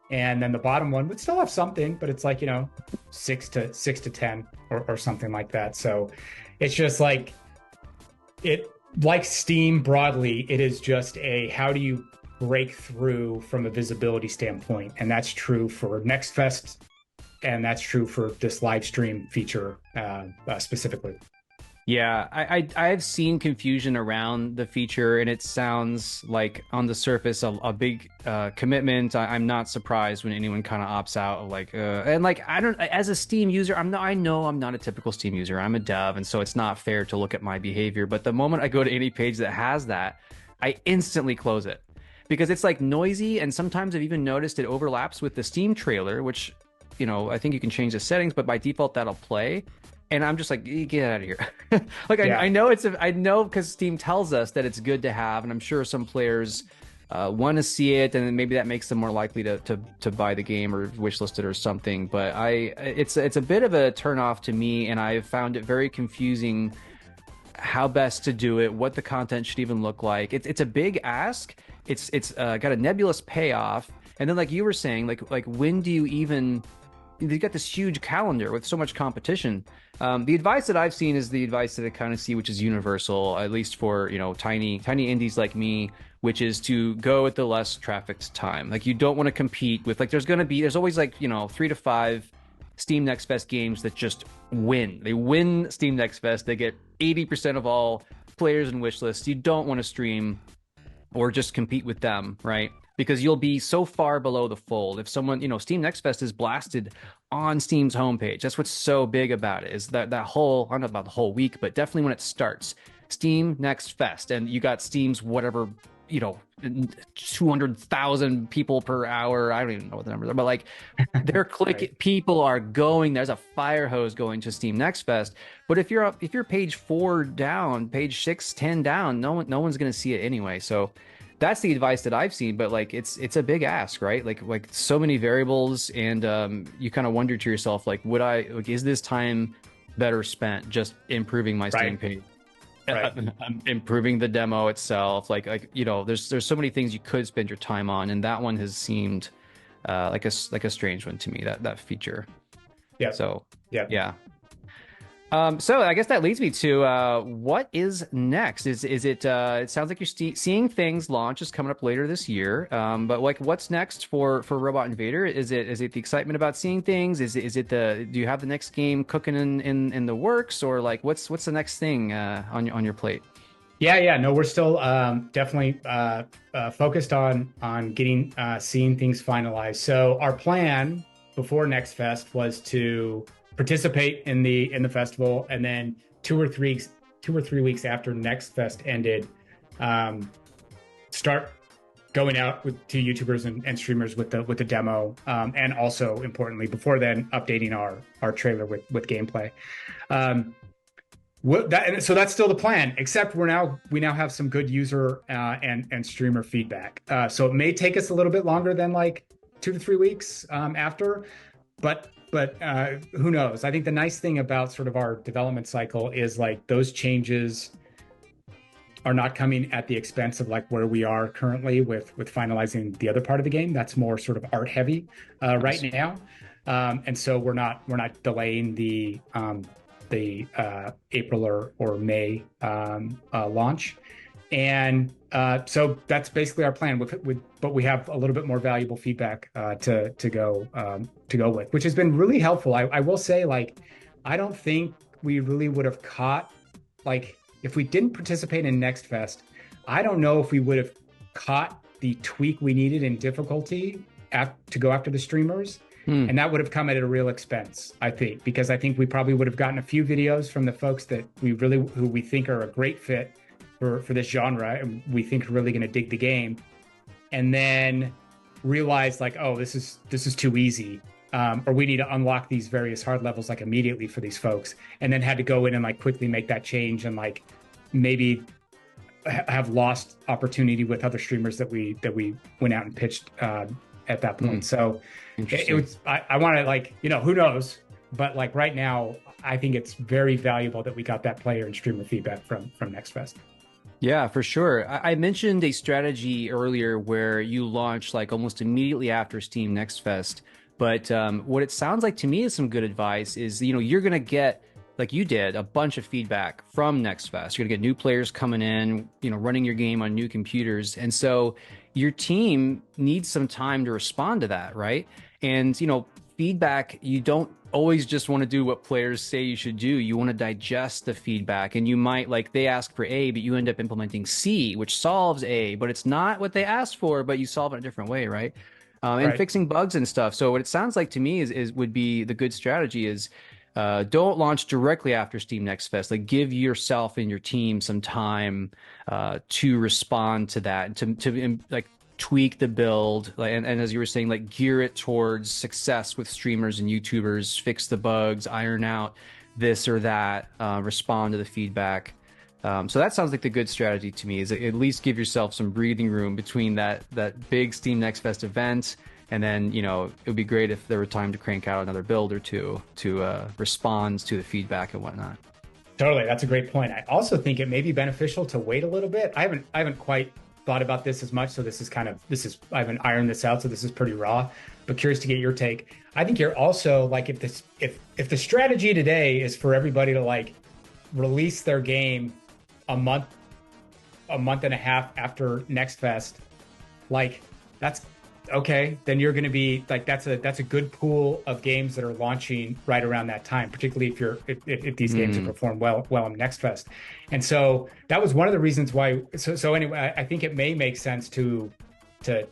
[SPEAKER 3] And then the bottom one would still have something, but it's like, 6 to 10 or something like that. So it's just like like Steam broadly, it is just how do you break through from a visibility standpoint? And that's true for Next Fest, and that's true for this live stream feature specifically.
[SPEAKER 1] Yeah, I've seen confusion around the feature, and it sounds like on the surface a big commitment. I'm not surprised when anyone kind of opts out of and like I don't, as a Steam user, I know I'm not a typical Steam user. I'm a dev, and so it's not fair to look at my behavior. But the moment I go to any page that has that, I instantly close it because it's like noisy, and sometimes I've even noticed it overlaps with the Steam trailer, which I think you can change the settings, but by default that'll play. And I'm just like, get out of here. I know I know because Steam tells us that it's good to have, and I'm sure some players want to see it, and then maybe that makes them more likely to buy the game or wishlist it or something. But it's a bit of a turnoff to me, and I've found it very confusing how best to do it, what the content should even look like. It's a big ask. It's got a nebulous payoff, and then like you were saying, like when do you even? They've got this huge calendar with so much competition. The advice that I've seen is the advice that I kind of see, which is universal, at least for tiny indies like me, which is to go at the less trafficked time. Like you don't want to compete with there's always 3 to 5 Steam Next Fest games that just win. They win Steam Next Fest. They get 80% of all players and wish lists. You don't want to stream or just compete with them, right? Because you'll be so far below the fold. If someone, Steam Next Fest is blasted on Steam's homepage. That's what's so big about it, is that whole, I don't know about the whole week, but definitely when it starts, Steam Next Fest, and you got Steam's whatever, 200,000 people per hour. I don't even know what the numbers are, but like they're clicking, right. People are going, there's a fire hose going to Steam Next Fest. But if you're page 4 down, page 6, 10 down, no one's going to see it anyway. So that's the advice that I've seen, but like it's a big ask, right? Like so many variables, and you kind of wonder to yourself, like, is this time better spent just improving my Steam page, improving the demo itself? Like there's so many things you could spend your time on, and that one has seemed like a strange one to me. That feature.
[SPEAKER 3] Yeah.
[SPEAKER 1] So
[SPEAKER 3] yeah.
[SPEAKER 1] So I guess that leads me to what is next? Is it? It sounds like you're seeing things launch is coming up later this year. But like, what's next for Robot Invader? Is it the excitement about seeing things? Is it do you have the next game cooking in the works, or like what's the next thing on your plate?
[SPEAKER 3] Yeah. No, we're still definitely focused on getting seeing things finalized. So our plan before Next Fest was to participate in the festival, and then 2 or 3 weeks after Next Fest ended, start going out to YouTubers and streamers with the demo, and also importantly before then updating our trailer with gameplay. So that's still the plan, except we now have some good user and streamer feedback. So it may take us a little bit longer than like 2 to 3 weeks after, but who knows? I think the nice thing about sort of our development cycle is like those changes are not coming at the expense of like where we are currently with finalizing the other part of the game. That's more sort of art heavy right now, and so we're not delaying the April or May launch. And so that's basically our plan. But we have a little bit more valuable feedback to go with, which has been really helpful. I will say, like, I don't think we really would have caught, like, if we didn't participate in Next Fest, I don't know if we would have caught the tweak we needed in difficulty to go after the streamers. And that would have come at a real expense, I think, because I think we probably would have gotten a few videos from the folks that who we think are a great fit for this genre, and we think are really going to dig the game, and then realize like, oh, this is too easy, or we need to unlock these various hard levels like immediately for these folks, and then had to go in and like quickly make that change and like maybe have lost opportunity with other streamers that we went out and pitched at that point. So it was, I want to like, who knows, but like right now, I think it's very valuable that we got that player and streamer feedback from Next Fest.
[SPEAKER 1] Yeah, for sure. I mentioned a strategy earlier where you launch like almost immediately after Steam Next Fest. But what it sounds like to me is some good advice is, you're going to get, like you did, a bunch of feedback from Next Fest. You're going to get new players coming in, running your game on new computers. And so your team needs some time to respond to that, right? And, feedback, you don't always just want to do what players say you should do. You want to digest the feedback, and you might, like, they ask for A, but you end up implementing C, which solves A, but it's not what they asked for, but you solve it a different way, right? And fixing bugs and stuff. So what it sounds like to me is would be the good strategy is don't launch directly after Steam Next Fest. Like, give yourself and your team some time to respond to that, to like tweak the build, and as you were saying, like gear it towards success with streamers and YouTubers, fix the bugs, iron out this or that, respond to the feedback. So that sounds like the good strategy to me, is at least give yourself some breathing room between that big Steam Next Fest event, and then, it would be great if there were time to crank out another build or two to respond to the feedback and whatnot.
[SPEAKER 3] Totally, that's a great point. I also think it may be beneficial to wait a little bit. I haven't quite thought about this as much, so I haven't ironed this out, so this is pretty raw, but curious to get your take. I think you're also like, if the strategy today is for everybody to like release their game a month and a half after Next Fest, like that's okay, then you're going to be like, that's a good pool of games that are launching right around that time, particularly if these games have performed well in Next Fest. And so that was one of the reasons why. So anyway, I think it may make sense to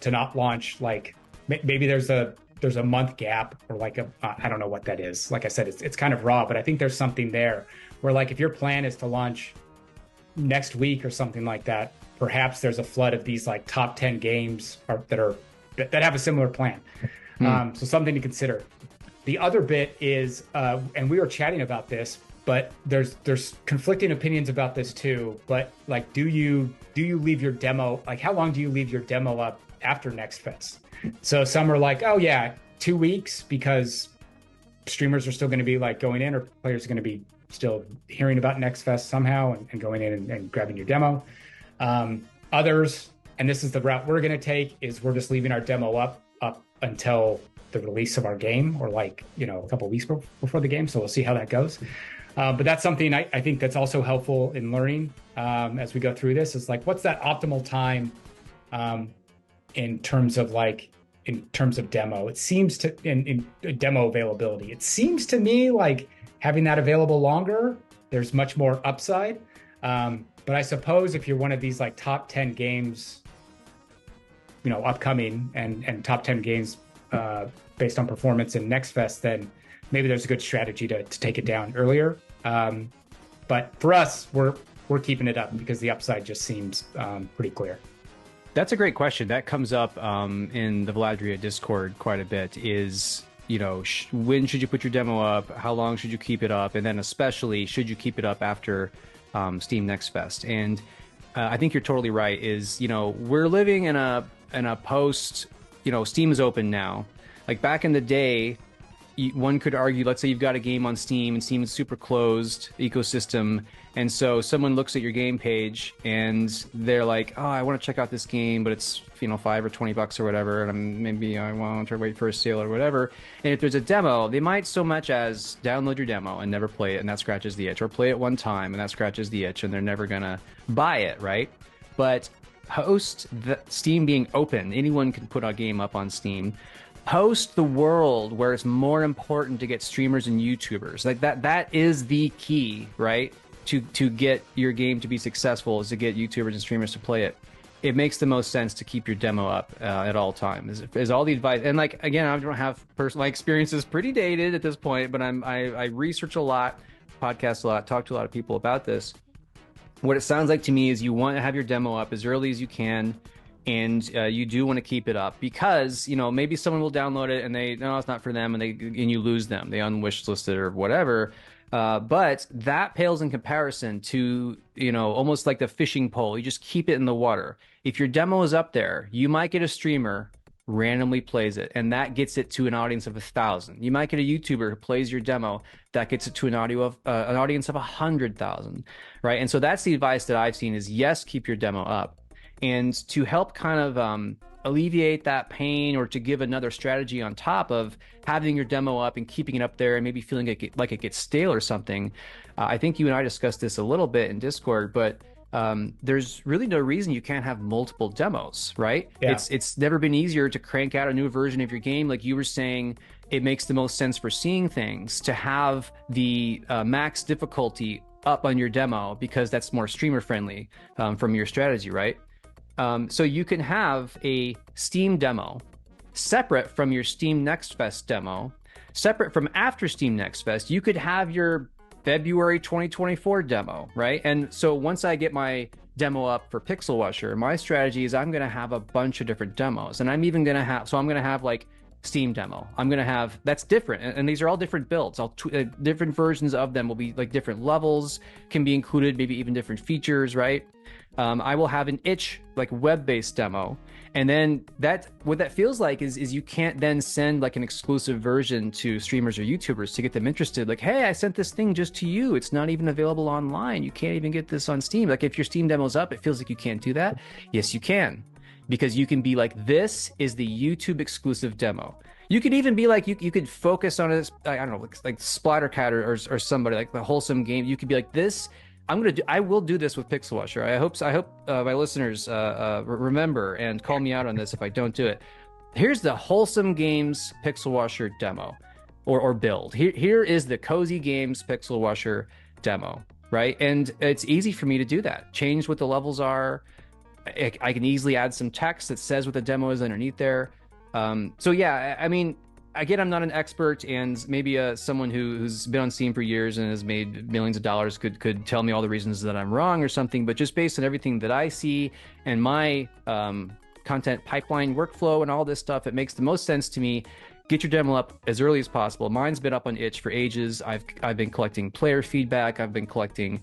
[SPEAKER 3] not launch, like maybe there's a month gap, or like I don't know what that is. Like I said, it's kind of raw, but I think there's something there where, like, if your plan is to launch next week or something like that, perhaps there's a flood of these like top 10 games that have a similar plan. So something to consider. The other bit is, and we were chatting about this, but there's conflicting opinions about this too. But like, do you leave your demo? Like, how long do you leave your demo up after Next Fest? So some are like, oh yeah, 2 weeks, because streamers are still going to be like going in, or players are going to be still hearing about Next Fest somehow and going in and grabbing your demo. Others, and this is the route we're going to take, is we're just leaving our demo up until the release of our game, or like, a couple of weeks before the game. So we'll see how that goes. But that's something I think that's also helpful in learning as we go through this, is like, what's that optimal time in terms of demo? It seems to, in demo availability, it seems to me like having that available longer, there's much more upside. But I suppose if you're one of these like top 10 games, upcoming and top 10 games based on performance in Next Fest, then maybe there's a good strategy to take it down earlier. But for us, we're keeping it up because the upside just seems pretty clear.
[SPEAKER 1] That's a great question. That comes up in the Vladria Discord quite a bit, is, when should you put your demo up? How long should you keep it up? And then especially, should you keep it up after Steam Next Fest? And I think you're totally right, is, we're living in a post, Steam is open now. Like back in the day, one could argue, let's say you've got a game on Steam and Steam is super closed ecosystem, and so someone looks at your game page and they're like, oh, I want to check out this game, but it's $5 or $20 or whatever, and maybe I want to wait for a sale or whatever. And if there's a demo, they might so much as download your demo and never play it, and that scratches the itch, or play it one time and that scratches the itch, and they're never gonna buy it, right? But post the Steam being open, anyone can put a game up on Steam. Post the world where it's more important to get streamers and YouTubers, like that is the key, right? To get your game to be successful, is to get YouTubers and streamers to play it. It makes the most sense to keep your demo up at all times. Is all the advice. And like, again, I don't have my experience is pretty dated at this point, but I research a lot, podcast a lot, talk to a lot of people about this. What it sounds like to me is you want to have your demo up as early as you can. and you do want to keep it up because maybe someone will download it and no, it's not for them, and you lose them, they unwish it or whatever. But that pales in comparison to almost like the fishing pole. You just keep it in the water. If your demo is up there, you might get a streamer randomly plays it, and that gets it to an audience of 1,000. You might get a YouTuber who plays your demo that gets it to an audience of 100,000, right? And so that's the advice that I've seen is yes, keep your demo up. And to help kind of alleviate that pain, or to give another strategy on top of having your demo up and keeping it up there and maybe feeling like it gets stale or something, I think you and I discussed this a little bit in Discord, but there's really no reason you can't have multiple demos, right?
[SPEAKER 3] Yeah.
[SPEAKER 1] It's never been easier to crank out a new version of your game. Like you were saying, it makes the most sense for seeing things to have the max difficulty up on your demo because that's more streamer friendly from your strategy, right? So you can have a Steam demo separate from your Steam Next Fest demo, separate from after Steam Next Fest. You could have your February 2024 demo, right? And so once I get my demo up for Pixel Washer, my strategy is I'm going to have a bunch of different demos, and I'm even going to have, so I'm going to have like Steam demo. I'm going to have, that's different. And these are all different builds. Different versions of them will be like different levels can be included, maybe even different features, right? I will have an itch like web-based demo. And then what that feels like is you can't then send like an exclusive version to streamers or YouTubers to get them interested. Like, hey, I sent this thing just to you. It's not even available online. You can't even get this on Steam. Like if your Steam demo's up, it feels like you can't do that. Yes, you can. Because you can be like, this is the YouTube exclusive demo. You could even be like, you could focus on it, I don't know, like Splattercat or somebody like the Wholesome Game. You could be like, this, I will do this with Pixel Washer. I hope my listeners remember and call me out on this if I don't do it. Here's the Wholesome Games Pixel Washer demo or build. Here is the Cozy Games Pixel Washer demo, right? And it's easy for me to do that. Change what the levels are. I can easily add some text that says what the demo is underneath there. So yeah, I mean, again, I'm not an expert, and maybe someone who's been on Steam for years and has made millions of dollars could tell me all the reasons that I'm wrong or something. But just based on everything that I see and my content pipeline workflow and all this stuff, it makes the most sense to me. Get your demo up as early as possible. Mine's been up on itch for ages. I've been collecting player feedback. I've been collecting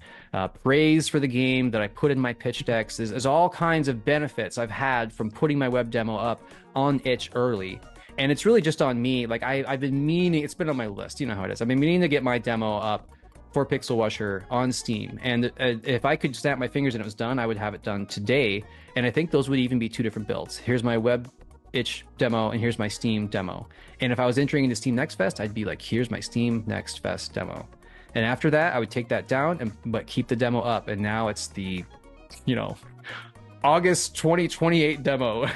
[SPEAKER 1] praise for the game that I put in my pitch decks. There's all kinds of benefits I've had from putting my web demo up on itch early. And it's really just on me. Like I've been meaning, it's been on my list. You know how it is. I've been meaning to get my demo up for Pixel Washer on Steam. And if I could snap my fingers and it was done, I would have it done today. And I think those would even be two different builds. Here's my web itch demo and here's my Steam demo. And if I was entering into Steam Next Fest, I'd be like, here's my Steam Next Fest demo. And after that, I would take that down but keep the demo up. And now it's the, August 2028 demo.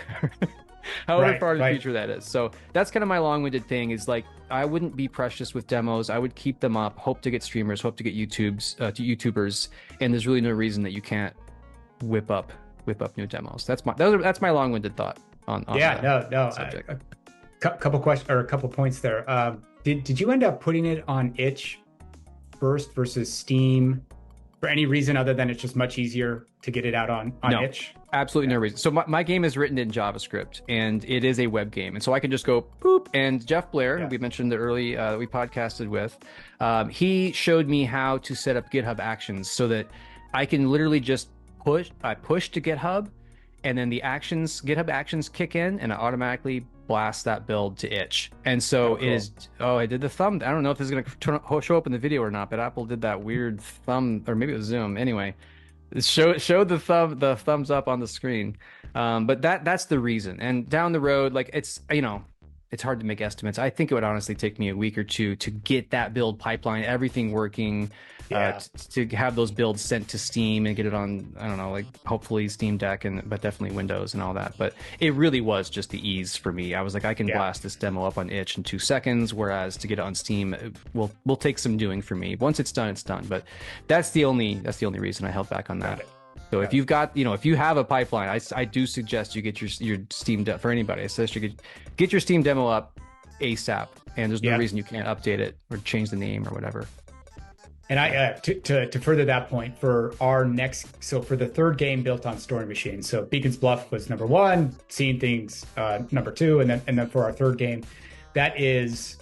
[SPEAKER 1] However far in the future that is. So that's kind of my long-winded thing is like, I wouldn't be precious with demos. I would keep them up, hope to get streamers, hope to get YouTubers. And there's really no reason that you can't whip up new demos. That's my long-winded thought on
[SPEAKER 3] no.
[SPEAKER 1] subject.
[SPEAKER 3] A couple questions or a couple points there. Did you end up putting it on itch first versus Steam for any reason other than it's just much easier to get it out on itch?
[SPEAKER 1] Absolutely no reason. So my game is written in JavaScript and it is a web game. And so I can just go boop. And Jeff Blair, who we mentioned that we podcasted with, he showed me how to set up GitHub Actions so that I can literally just push to GitHub, and then the GitHub Actions kick in and it automatically blasts that build to itch. And so it is, I did the thumb. I don't know if this is going to show up in the video or not, but Apple did that weird thumb, or maybe it was Zoom. Anyway, showed the thumbs up on the screen. But that's the reason. And down the road, like it's hard to make estimates. I think it would honestly take me a week or two to get that build pipeline, everything working, to have those builds sent to Steam and get it on, I don't know, like hopefully Steam Deck but definitely Windows and all that. But it really was just the ease for me. I was like, I can blast this demo up on itch in 2 seconds, whereas to get it on Steam will take some doing for me. Once it's done, it's done. But that's the only reason I held back on that. So if you've got, if you have a pipeline, I do suggest you get your Steam for anybody. I suggest you get your Steam demo up ASAP, and there's no reason you can't update it or change the name or whatever.
[SPEAKER 3] And to further that point, for for the third game built on Story Machine, so Beacon's Bluff was number one, Seeing Things number two, and then for our third game, that is,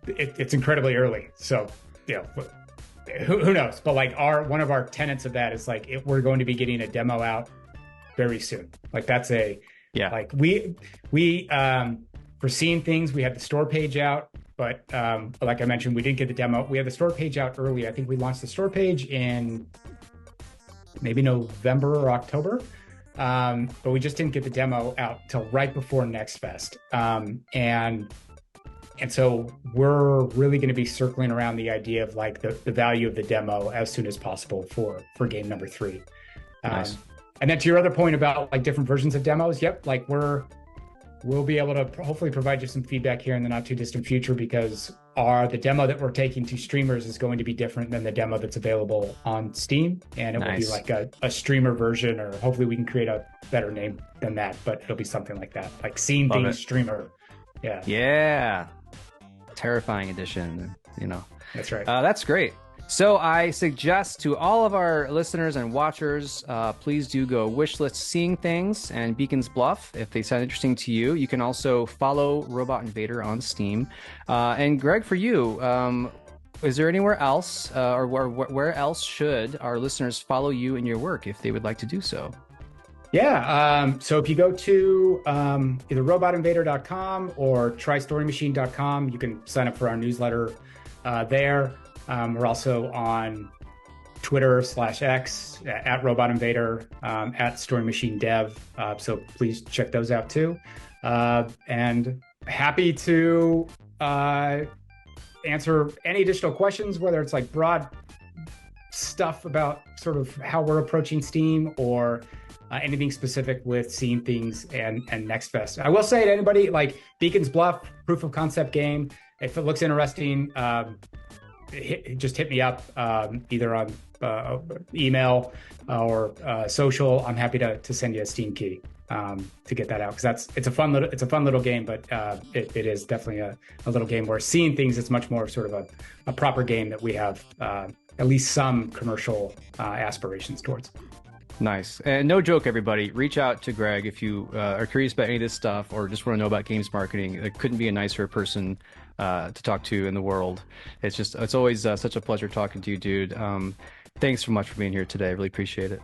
[SPEAKER 3] it's incredibly early. So who knows? But like one of our tenets of that is like we're going to be getting a demo out very soon. Like that's like we for Seeing Things, we had the store page out. But like I mentioned, we didn't get the demo. We had the store page out early. I think we launched the store page in maybe November or October. But we just didn't get the demo out till right before Next Fest. And so we're really going to be circling around the idea of like the value of the demo as soon as possible for game number 3.
[SPEAKER 1] Nice.
[SPEAKER 3] And then to your other point about like different versions of demos, yep, like we'll be able to hopefully provide you some feedback here in the not too distant future, because the demo that we're taking to streamers is going to be different than the demo that's available on Steam. And it will be like a streamer version, or hopefully we can create a better name than that, but it'll be something like that, like Seeing Things streamer. Yeah.
[SPEAKER 1] Yeah. Terrifying edition,
[SPEAKER 3] That's right.
[SPEAKER 1] That's great. So I suggest to all of our listeners and watchers, please do go wishlist Seeing Things and Beacon's Bluff if they sound interesting to you. You can also follow Robot Invader on Steam. And Greg, for you, is there anywhere else or where else should our listeners follow you and your work if they would like to do so?
[SPEAKER 3] Yeah. So if you go to either robotinvader.com or trystorymachine.com, you can sign up for our newsletter there. We're also on Twitter /X at Robot Invader, at Story Machine Dev. So please check those out too. And happy to answer any additional questions, whether it's like broad stuff about sort of how we're approaching Steam or anything specific with Seeing Things and Next Fest. I will say to anybody, like Beacon's Bluff, proof of concept game, if it looks interesting, just hit me up either on email or social. I'm happy to send you a Steam key to get that out, because it's a fun little game, but it is definitely a little game where Seeing Things is much more sort of a proper game that we have at least some commercial aspirations towards.
[SPEAKER 1] Nice. And no joke, everybody, reach out to Greg if you are curious about any of this stuff or just want to know about games marketing. There couldn't be a nicer person to talk to in the world. It's always such a pleasure talking to you, dude. Thanks so much for being here today. I really appreciate it.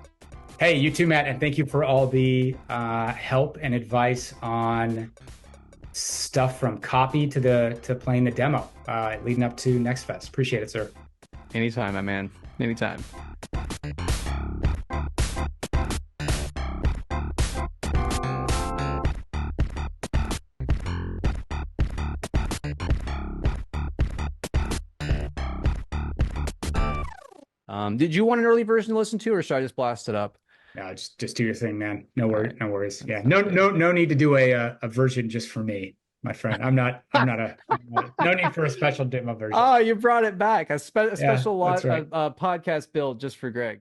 [SPEAKER 3] Hey, you too, Matt. And thank you for all the help and advice on stuff from copy to playing the demo leading up to Next Fest. Appreciate it, sir.
[SPEAKER 1] Anytime, my man. Anytime. Did you want an early version to listen to, or should I just blast it up?
[SPEAKER 3] No, just do your thing, man. No worries. No worries. Yeah. No need to do a version just for me, my friend. I'm not no need for a special demo version.
[SPEAKER 1] Oh, you brought it back. A special
[SPEAKER 3] that's right.
[SPEAKER 1] podcast build just for Greg.